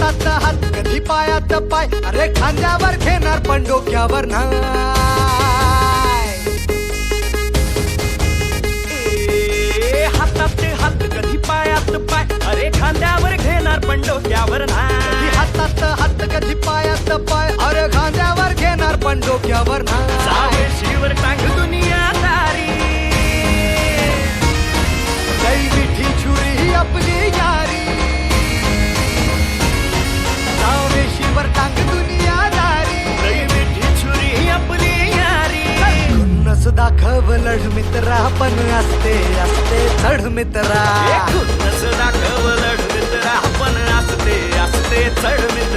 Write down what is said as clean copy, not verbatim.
हातात हात कधी पायात पाय, अरे खांद्यावर घेणार पण डोक्यावर नाही. हातात हात कधी पायात पाय, अरे खांद्यावर घेणार पण डोक्यावर नाही. हातात हात कधी पायात पाय, अरे खांद्यावर घेणार पण डोक्यावर नाही. जावेशीवर टांग दुनियादारी, गई मिठी छुरी ही आपली यारी. जावेशीवर टांग दुनियादारी, लई मिठी छुरी ही आपली यारी. खुन्नस दाखव लढ मित्रा, पण असते असते चढ मित्रा. खुन्नस दाखव लढ मित्रा, पण असते असते चढ मित्रा.